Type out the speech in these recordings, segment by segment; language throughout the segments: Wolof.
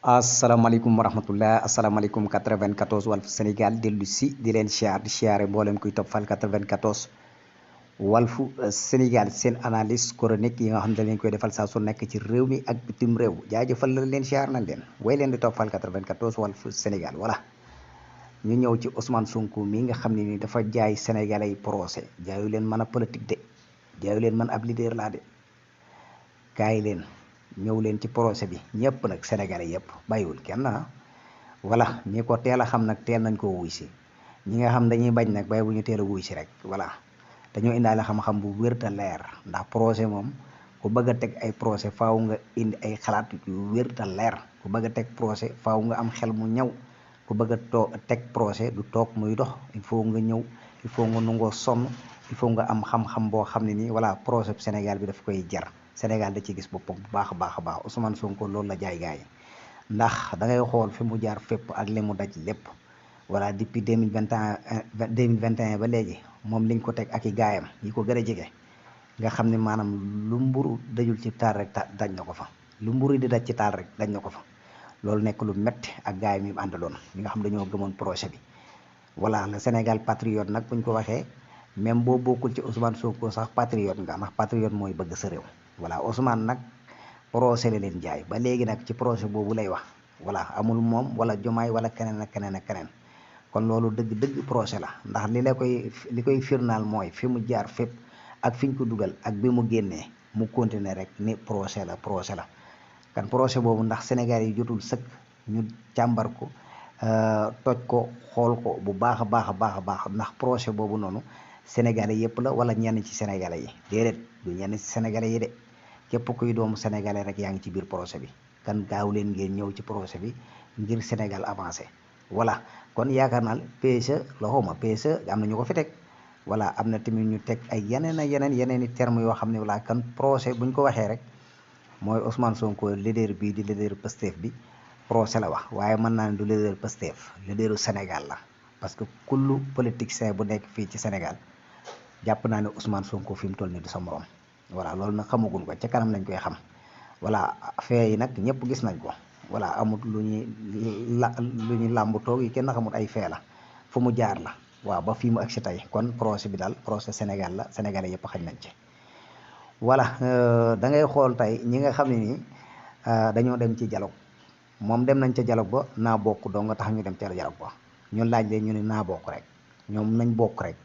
asalaamaaleykum wa rahmatullah asalaamaaleykum 94 Walf Sénégal dellu si di leen siyaare mboolem kuy toppal 94 Walf Sénégal seen analyse chronique yi nga xam ne dañ koy defal saa su nekk ci réew mi ak bitim réew jaajëfal la leen siyaar nañ leen way leen di toppal 94 Walf Sénégal voilà ñu ñëw ci Ousmane Sonko mi nga xam ne ni dafa jaay sénégalais yi procès jaayu leen mën a politique de jaayu leen mën ab leader laa de kaay leen ñëw leen ci procès bi ñëpp nag sénégalais yëpp bàyyiwul kenn voilà ñi ko teel a xam nag teel nañ koo wuy si ñi nga xam dañuy bañ nag bàyyi bu ñu teel a wuy si rek voilà dañoo indaale xam-xam bu wér te leer ndax procès moom ku bëgg a teg ay procès faaw nga indi ay xalaat yu wér te leer ku bëgg a teg procès faaw nga am xel mu ñaw ku bëgg a teg procès du toog muy dox il faut nga ñëw il faut nga nangoo sonn il faut nga am xam-xam boo xam ne nii voilà procès bu Sénégal bi daf koy jar Sénégal da ci gis boppam bu baax a baax Ousmane Sonko loolu la jaay gaay ndax da ngay xool fi mu jaar fépp ak li mu daj lépp voilà depuis 2021 ba léegi moom liñ ko teg ak i gaayam yi ko gën a jege nga xam ne maanaam lu mburu dajul ci taal rek daj na ko fa lu mburu di daj ci taal rek daj na ko fa loolu nekk lu metti ak gaayam yi mu àndaloon ñi nga xam dañoo gëmoon projet bi voilà le Sénégal patriote nag buñ ko waxee même boo bokkul ci Ousmane Sonko sax patriote nga ndax patriote mooy bëgg sa réew voilà Ousmane nag procès la leen jaay ba léegi nag ci projet boobu lay wax voilà amul moom wala Jomaay wala keneen ak keneen ak keneen kon loolu dëgg procès la ndax li koy firnaal mooy fi mu jaar fépp ak fi ñu ko dugal ak bi mu génnee mu continuer rek ni procès la kan procès boobu ndax Sénégal yi jotul sëkk ñu càmbar ko toj ko xool ko bu baax a baax ndax procès boobu noonu sénégalais yëpp la wala ñenn ci sénégalais yi déedéet du ñenn ci sénégalais yi de képp kuy doomu sénégalais rek yaa ngi ci biir procès bi kan gaaw leen ngeen ñëw ci procès bi ngir Sénégal avancé voilà kon yaakaar naa PSE loxooma PSE am na ñu ko fi teg voilà am na tamit ñu teg ay yeneen i termes yoo xam ne voilà kan procès buñ ko waxee rek mooy Ousmane Sonko leader bii di leader Pastef bi procès la wax waaye mën naa ne du leader Pastef leaderu Sénégal la parce que kullu politicien bu nekk fii ci Sénégal jàpp naa ne Ousmane Sonko fi mu toll nii du sa morom voilà loolu nag xamaguñ ko ca kanam lañ koy xam voilà fee yi nag ñëpp gis nañ ko voilà amut lu ñuy làmbu toog yi kenn xamut ay fee la fu mu jaar la waaw ba fii mu agsi tey kon procès bi daal procès Sénégal la Sénégalais yëpp xañ nañ ci voilà da ngay xool tey ñi nga xam ne nii dañoo dem ci dialogue moom dem nañ ca dialogue ba naa bokk doo nga tax ñu dem ca dialogue ba ñun laaj leen ñu ne naa bokk rek ñoom nañ bokk rek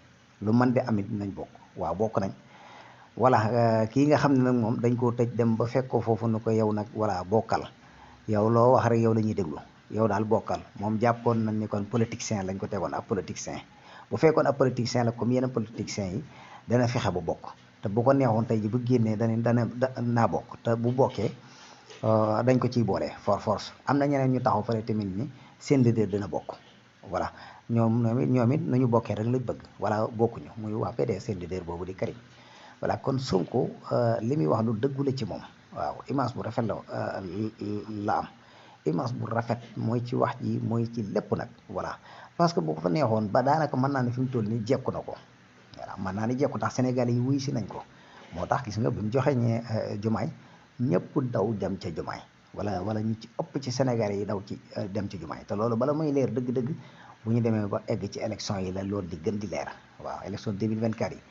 lu mën di amit nañ bokk waaw bokk nañ voilà kii nga xam ne nag moom dañ koo tëj dem ba fekk ko foofu nu ko yow nag voilà bokkal yow loo wax rek yow la ñuy déglu yow daal bokkal moom jàppoon nañ ni kon politicien lañ ko tegoon ab politicien bu fekkoon ab politicien la comme yeneen politiciens yi dana fexe ba bokk te bu ko neexoon tey ji bu génnee dana naa bokk te bu bokkee dañ ko ciy boole force am na ñeneen ñu taxaw fële tamit ni seen leader dina bokk voilà ñoom it nañu bokkee rek lañ bëgg voilà bokkuñu muy waa PDS seen leader boobu di Karim voilà kon Sonko li muy wax lu dëggu la ci moom waaw image bu rafet la am image bu rafet mooy ci wax ji mooy ci lépp nag voilà parce que bu ko fa neexoon ba daanaka mën naa ne fi mu toll nii jekku na ko voilà mën naa ne jekku ndax Sénégal yi wuy si nañ ko moo tax gis nga bi mu joxe ñee Jomaay ñëpp daw dem ca Jomaay wala ñu ci ëpp ci Sénégal yi daw ci dem ci Jomaay te loolu bala muy leer dëgg-dëgg bu ñu demee ba egg ci élection yi la loolu di gën di leer waaw élection 2024 yi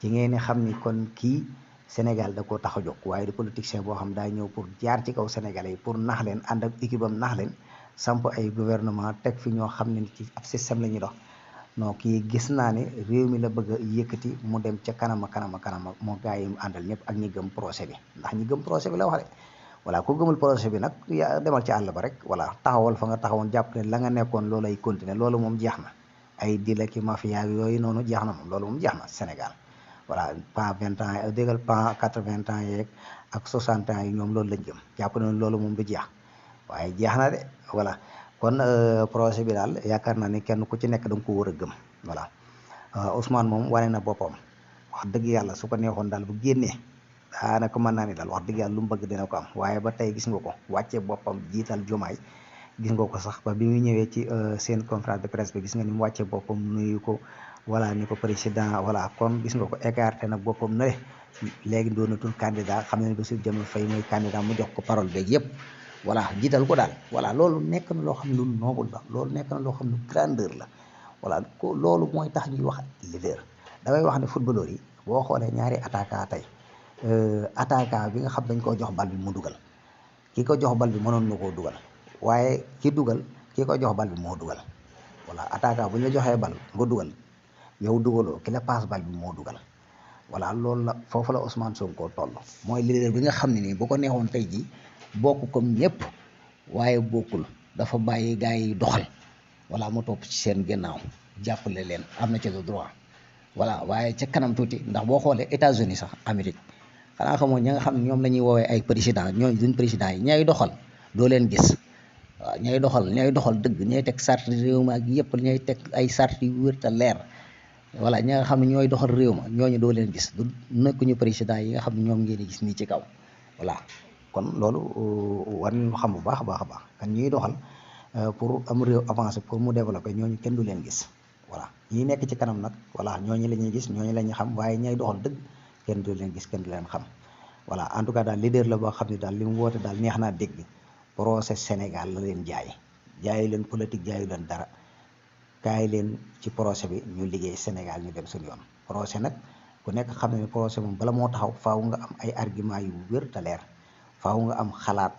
ci ngeen ni xam ni kon kii Sénégal da koo tax a jóg waaye di politicien boo xam daa ñëw pour jaar ci kaw Sénégalais yi pour nax leen ànd ak équipe am nax leen samp ay gouvernement teg fi ñoo xam ne ci ab système la ñuy dox non kii gis naa ne réew mi la bëgg a yëkkati mu dem ca kanama moo gaa yi mu àndal ñëpp ak ñi gëm projet bi ndax ñi gëm projet bi la wax de voilà ku gëmul projet bi nag yaa demal ci àll ba rek voilà taxawal fa nga taxawoon jàpp ne la nga nekkoon loolu ay continuer loolu moom jeex na ay dila ki mafia yooyu noonu jeex na moom loolu moom jeex na Sénégal voilà pas 20 ans déggal pas 80 ans yeeg ak 60 ans yi ñoom loolu lañ jëm jàpp ne loolu moom du jeex waaye jeex na de voilà kon projet bi daal yaakaar naa ni kenn ku ci nekk da nga ko war a gëm voilà Ousmane moom wane na boppam wax dëgg yàlla su ko neexoon daal bu génnee daanaka mën naa ni daal wax dëgg yàlla lu mu bëgg dina ko am waaye ba tey gis nga ko wàcce boppam jiital Jomaay gis nga ko sax ba bi mu ñëwee ci seen conférence de presse bi gis nga ni mu wàcce boppam nuyu ko voilà ni ko président voilà comme gis nga ko écarté nag boppam na léegi doonatul candidat xam ne Bassirou Diomaye Faye mooy candidat mu jox ko parole beeg yëpp voilà jiital ko daal voilà loolu nekk na loo xam ne lu noble la loolu nekk na loo xam ne grandeur la voilà ko loolu mooy tax ñuy wax leader. damay wax ne footballeur yi boo xoolee ñaari attaquant tey attaquant bi nga xam dañ koo jox bal bi mu dugal ki ko jox bal bi mënoon na koo dugal waaye ki dugal ki ko jox bal bi moo dugal voilà attaquant bu ñu la joxee bal nga dugal yow dugaloo ki la passe bal bi moo dugal voilà loolu la foofu la Ousmane Sonko toll mooy leader bi nga xam ne nii bu ko neexoon tey jii bokk comme ñëpp waaye bokkul dafa bàyyi gars yi doxal voilà mu topp ci seen gannaaw jàppale leen am na ci le droit voilà waaye ca kanam tuuti ndax boo xoolee États-Unis sax Amérique xanaa xamoo ña nga xam ne ñoom la ñuy woowee ay président ñooñu duñ président yi ñay doxal doo leen gis waaw ñay doxal dëgg ñay teg sart réew ma ak yëpp ñay teg ay sart yu wér te leer voilà ña nga xam ne ñooy doxal réew ma ñooñu doo leen gis du nekkuñu président yi nga xam ne ñoom ngeen di gis nii ci kaw voilà kon loolu war nañu xam bu baax a baax a baax kan ñuy doxal pour am réew avancer pour mu développer ñooñu kenn du leen gis voilà ñi nekk ci kanam nag voilà ñooñu la ñuy gis ñooñu la ñuy xam waaye ñay doxal dëgg kenn du leen gis kenn du leen xam voilà en tout cas daal leader la boo xam ne daal li mu woote daal neex naa dégg procès Sénégal la leen jaayi leen politique jaayu leen dara kaay leen ci procès bi ñu liggéey Sénégal ñu dem suñu yoon procès nag ku nekk xam ne procès moom bala moo taxaw faaw nga am ay argument yu wér te leer faaw nga am xalaat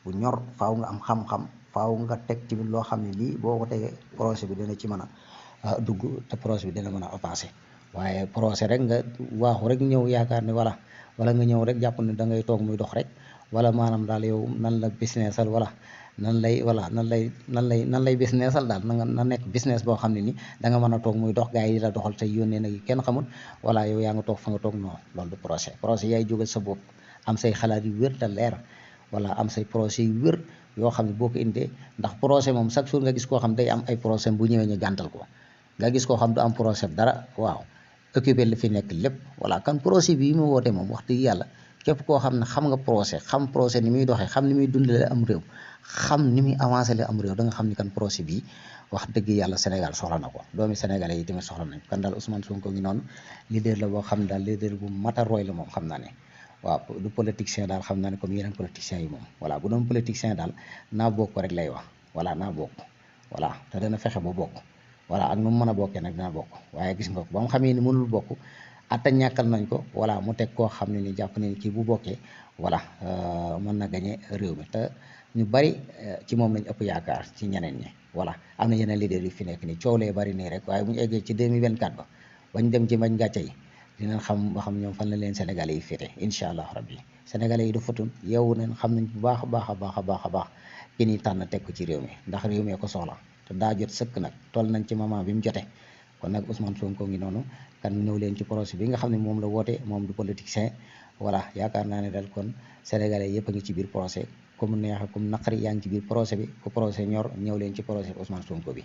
bu ñor faaw nga am xam-xam faaw nga teg ci loo xam ne lii boo ko tegee procès bi dina ci mën a dugg te procès bi dina mën a avancer waaye procès rek nga waaxu rek ñëw yaakaar ne wala nga ñëw rek jàpp ne da ngay toog muy dox rek wala maanaam daal yow nan la businessal wala nan lay businessal daal na nekk business boo xam ne ni da nga mën a toog muy dox gars yi di la doxal tey yónnee nag kenn xamul wala yow yaa nga toog fa nga toog non loolu du procès yaay jógal sa bopp am say xalaat yu wér te leer wala am say procès yu wér yoo xam ne boo ko indee ndax procès moom chaque jour nga gis koo xam day am ay procès bu ñëwee ñu gàntal ko nga gis koo xam du am procès dara waaw occupé li fi nekk lépp voilà kan procès bii mu woote moom wax dëgg yàlla képp koo xam ne xam nga xam procès ni muy doxee xam ni muy dundale am réew xam ni muy avancé le am réew da nga xam ni kan procès bii wax dëgg yàlla Sénégal soxla na ko doomi sénégalais yi tamit soxla nañ kan daal Ousmane Sonko ngi noonu leader la boo xam ne daal leader bu mat a roy la moom xam naa ne waaw du politicien daal xam naa ne comme yeneen politiciens yi moom voilà bu doon politicien daal naa bokk rek lay wax voilà naa bokk voilà te dana fexe ba bokk voilà ak nu mu mën a bokkee nag dina bokk waaye gis nga ko ba mu xamee ni mënul bokk atta ñàkkal nañ ko voilà mu teg koo xam ne ni jàpp ne ni kii bu bokkee voilà mën na gañe réew mi te ñu bari ci moom lañ ëpp yaakaar ci ñeneen ñi voilà am na yeneen leader yu fi nekk ni coow lee bari nii rek waaye bu ñu eggee ci 2024 ba bañ dem ci bañ gàcce yi dinañ xam ba xam ñoom fan la leen sénégalais yi féete incha allah rabbi sénégalais yi du fatun yeewu nañ xam nañ bu baax a baax a baax a baax a baax ki ni tànn teg ko ci réew mi ndax réew mi ko soxla te daa jot sëkk nag toll nañ ci moment bi mu jote kon nag Ousmane Sonko ngi noonu kan ñëw leen ci procès bi nga xam ne moom la woote moom du politicien voilà yaakaar naa ne daal kon sénégalais yëpp a ngi ci biir procès comme neex comme naqari yaa ngi ci biir procès bi ku procès ñor ñëw leen ci procès Ousmane Sonko bi